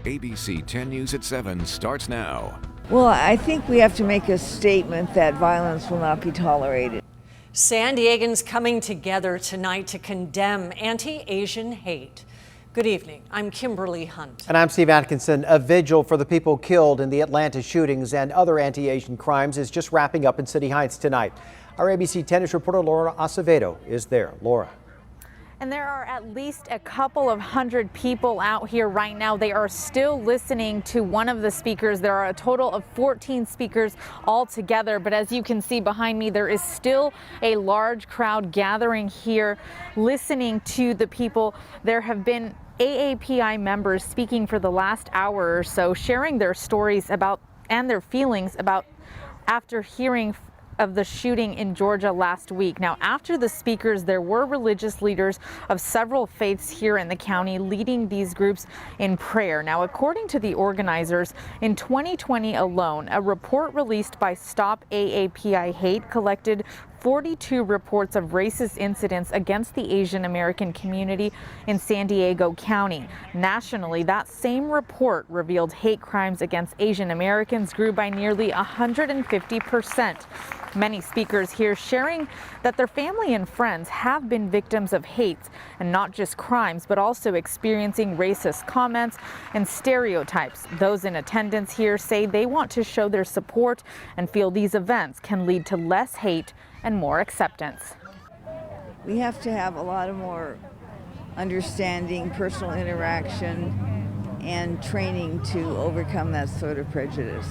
ABC 10 News at 7 starts now. Well, I think we have to make a statement that violence will not be tolerated. San Diegans coming together tonight to condemn anti-Asian hate. Good evening. I'm Kimberly Hunt. And I'm Steve Atkinson. A vigil for the people killed in the Atlanta shootings and other anti-Asian crimes is just wrapping up in City Heights tonight. Our ABC 10 News reporter Laura Acevedo is there. Laura. And there are at least a couple of hundred people out here right now. They are still listening to one of the speakers. There are a total of 14 speakers altogether. But as you can see behind me, there is still a large crowd gathering here, listening to the people. There have been AAPI members speaking for the last hour or so, sharing their stories about and their feelings about after hearing of the shooting in Georgia last week. Now, after the speakers, there were religious leaders of several faiths here in the county leading these groups in prayer. Now, according to the organizers, in 2020 alone, a report released by Stop AAPI Hate collected 42 reports of racist incidents against the Asian American community in San Diego County. Nationally, that same report revealed hate crimes against Asian Americans grew by nearly 150%. Many speakers here sharing that their family and friends have been victims of hate, and not just crimes, but also experiencing racist comments and stereotypes. Those in attendance here say they want to show their support and feel these events can lead to less hate and more acceptance. We have to have a lot of more understanding, personal interaction, and training to overcome that sort of prejudice.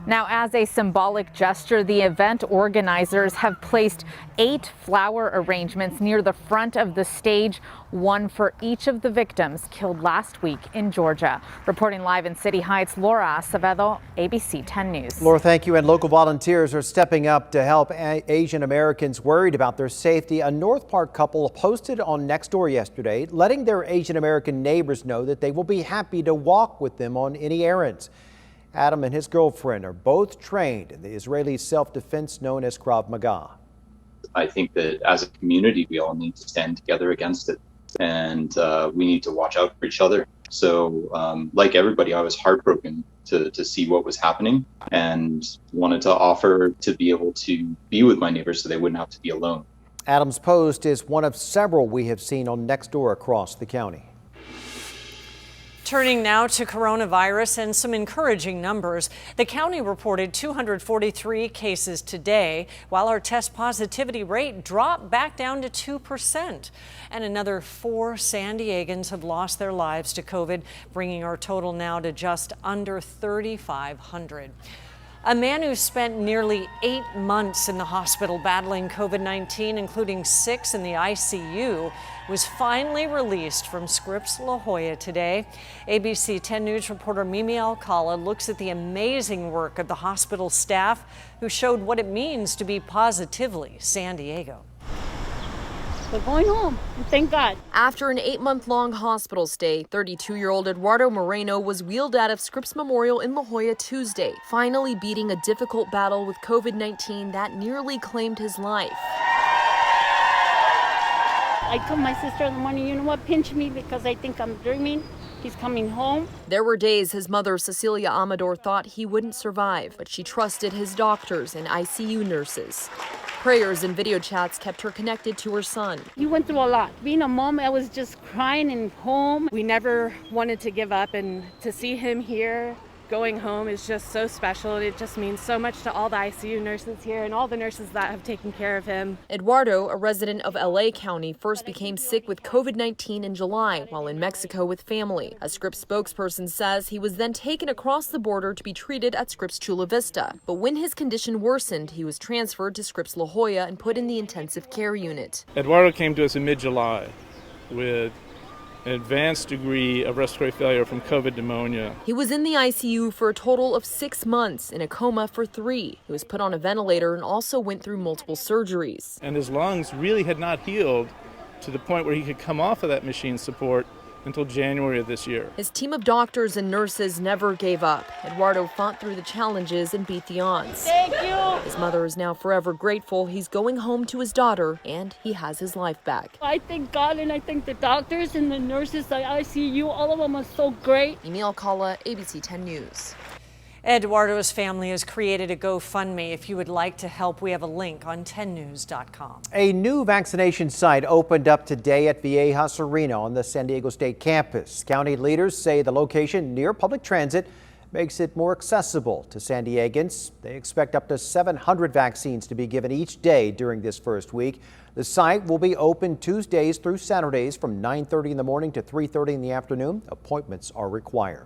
Now, as a symbolic gesture, the event organizers have placed 8 flower arrangements near the front of the stage, one for each of the victims killed last week in Georgia. Reporting live in City Heights, Laura Acevedo, ABC 10 News. Laura, thank you. And local volunteers are stepping up to help Asian Americans worried about their safety. A North Park couple posted on Nextdoor yesterday, letting their Asian American neighbors know that they will be happy to walk with them on any errands. Adam and his girlfriend are both trained in the Israeli self-defense known as Krav Maga. I think that as a community, we all need to stand together against it, and we need to watch out for each other. So like everybody, I was heartbroken to see what was happening and wanted to offer to be able to be with my neighbors so they wouldn't have to be alone. Adam's post is one of several we have seen on Nextdoor across the county. Turning now to coronavirus and some encouraging numbers. The county reported 243 cases today, while our test positivity rate dropped back down to 2%. And another 4 San Diegans have lost their lives to COVID, bringing our total now to just under 3,500. A man who spent nearly 8 months in the hospital battling COVID-19, including 6 in the ICU, was finally released from Scripps La Jolla today. ABC 10 News reporter Mimi Alcala looks at the amazing work of the hospital staff who showed what it means to be positively San Diego. We're going home, thank God. After an 8-month-long hospital stay, 32-year-old Eduardo Moreno was wheeled out of Scripps Memorial in La Jolla Tuesday, finally beating a difficult battle with COVID-19 that nearly claimed his life. I told my sister in the morning, you know what, pinch me because I think I'm dreaming. He's coming home. There were days his mother, Cecilia Amador, thought he wouldn't survive, but she trusted his doctors and ICU nurses. Prayers and video chats kept her connected to her son. He went through a lot. Being a mom, I was just crying and home. We never wanted to give up, and to see him here going home is just so special. It just means so much to all the ICU nurses here and all the nurses that have taken care of him. Eduardo, a resident of LA County, first became sick with COVID-19 in July while in Mexico with family. A Scripps spokesperson says he was then taken across the border to be treated at Scripps Chula Vista. But when his condition worsened, he was transferred to Scripps La Jolla and put in the intensive care unit. Eduardo came to us in mid-July with an advanced degree of respiratory failure from COVID pneumonia. He was in the ICU for a total of 6 months, in a coma for 3. He was put on a ventilator and also went through multiple surgeries. And his lungs really had not healed to the point where he could come off of that machine support until January of this year. His team of doctors and nurses never gave up. Eduardo fought through the challenges and beat the odds. Thank you. His mother is now forever grateful he's going home to his daughter and he has his life back. I thank God and I thank the doctors and the nurses at ICU. All of them are so great. Emil Alcala, ABC 10 News. Eduardo's family has created a GoFundMe. If you would like to help, we have a link on 10news.com. A new vaccination site opened up today at Viejas Arena on the San Diego State campus. County leaders say the location near public transit makes it more accessible to San Diegans. They expect up to 700 vaccines to be given each day during this first week. The site will be open Tuesdays through Saturdays from 9:30 in the morning to 3:30 in the afternoon. Appointments are required.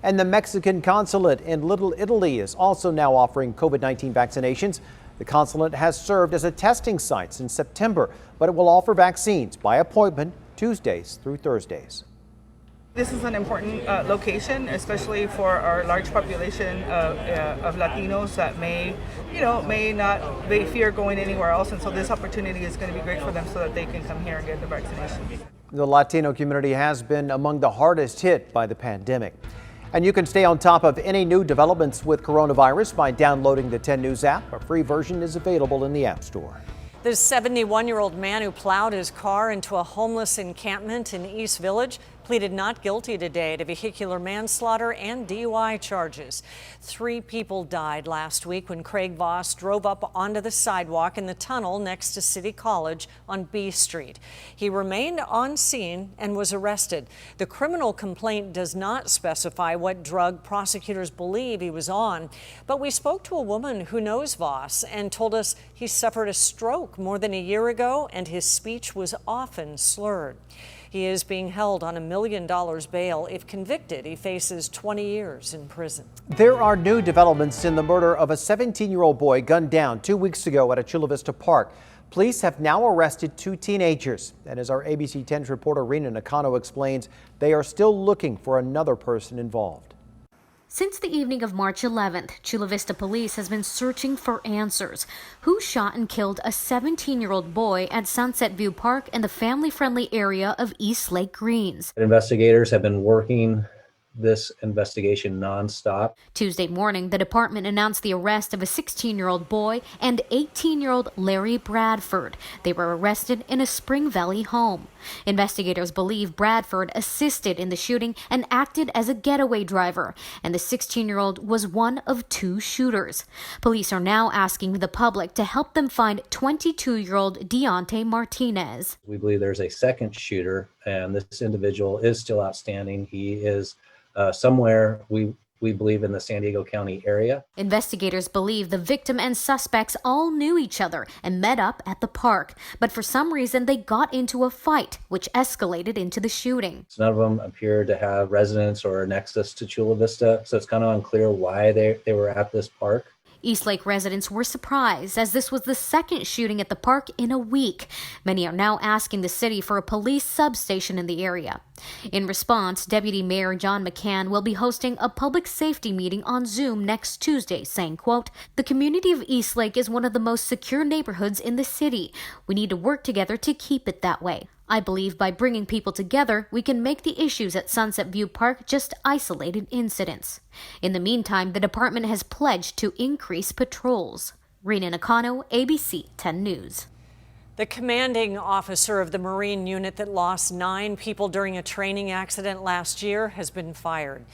And the Mexican consulate in Little Italy is also now offering COVID-19 vaccinations. The consulate has served as a testing site since September, but it will offer vaccines by appointment Tuesdays through Thursdays. This is an important location, especially for our large population of Latinos that may fear going anywhere else. And so this opportunity is going to be great for them so that they can come here and get the vaccination. The Latino community has been among the hardest hit by the pandemic. And you can stay on top of any new developments with coronavirus by downloading the 10 News app. A free version is available in the App Store. The 71-year-old man who plowed his car into a homeless encampment in East Village pleaded not guilty today to vehicular manslaughter and DUI charges. 3 people died last week when Craig Voss drove up onto the sidewalk in the tunnel next to City College on B Street. He remained on scene and was arrested. The criminal complaint does not specify what drug prosecutors believe he was on, but we spoke to a woman who knows Voss and told us he suffered a stroke more than a year ago and his speech was often slurred. He is being held on $1 million bail. If convicted, he faces 20 years in prison. There are new developments in the murder of a 17-year-old boy gunned down 2 weeks ago at a Chula Vista park. Police have now arrested 2 teenagers. And as our ABC 10's reporter Rena Nakano explains, they are still looking for another person involved. Since the evening of March 11th, Chula Vista police has been searching for answers. Who shot and killed a 17-year-old boy at Sunset View Park in the family-friendly area of East Lake Greens? Investigators have been working this investigation nonstop. Tuesday morning, the department announced the arrest of a 16-year-old boy and 18-year-old Larry Bradford. They were arrested in a Spring Valley home. Investigators believe Bradford assisted in the shooting and acted as a getaway driver, and the 16-year-old was one of 2 shooters. Police are now asking the public to help them find 22-year-old Deontay Martinez. We believe there's a second shooter, and this individual is still outstanding. He is somewhere we believe in the San Diego County area. Investigators believe the victim and suspects all knew each other and met up at the park, but for some reason they got into a fight, which escalated into the shooting. None of them appeared to have residence or a nexus to Chula Vista, so it's kind of unclear why they were at this park. East Lake residents were surprised as this was the second shooting at the park in a week. Many are now asking the city for a police substation in the area. In response, Deputy Mayor John McCann will be hosting a public safety meeting on Zoom next Tuesday, saying, quote, "The community of East Lake is one of the most secure neighborhoods in the city. We need to work together to keep it that way. I believe by bringing people together, we can make the issues at Sunset View Park just isolated incidents." In the meantime, the department has pledged to increase patrols. Rena Nakano, ABC 10 News. The commanding officer of the Marine unit that lost 9 people during a training accident last year has been fired.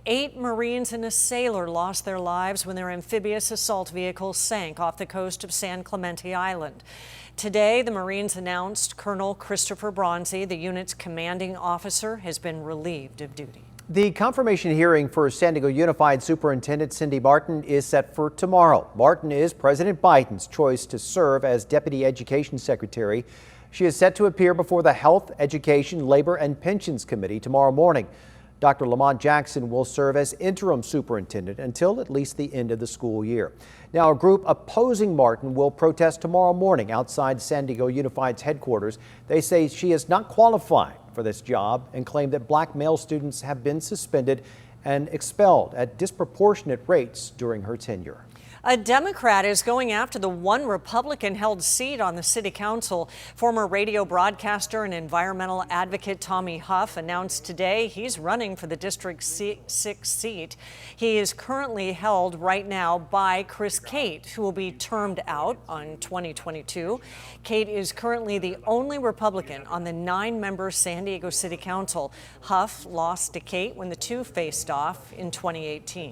8 Marines and a sailor lost their lives when their amphibious assault vehicle sank off the coast of San Clemente Island. Today, the Marines announced Colonel Christopher Bronzy, the unit's commanding officer, has been relieved of duty. The confirmation hearing for San Diego Unified Superintendent Cindy Martin is set for tomorrow. Martin is President Biden's choice to serve as Deputy Education Secretary. She is set to appear before the Health, Education, Labor, and Pensions Committee tomorrow morning. Dr. Lamont Jackson will serve as interim superintendent until at least the end of the school year. Now, a group opposing Martin will protest tomorrow morning outside San Diego Unified's headquarters. They say she is not qualified for this job and claim that black male students have been suspended and expelled at disproportionate rates during her tenure. A Democrat is going after the one Republican-held seat on the city council. Former radio broadcaster and environmental advocate Tommy Huff announced today he's running for the District 6 seat. He is currently held right now by Chris Cate, who will be termed out on 2022. Cate is currently the only Republican on the 9-member San Diego City Council. Huff lost to Cate when the two faced off in 2018.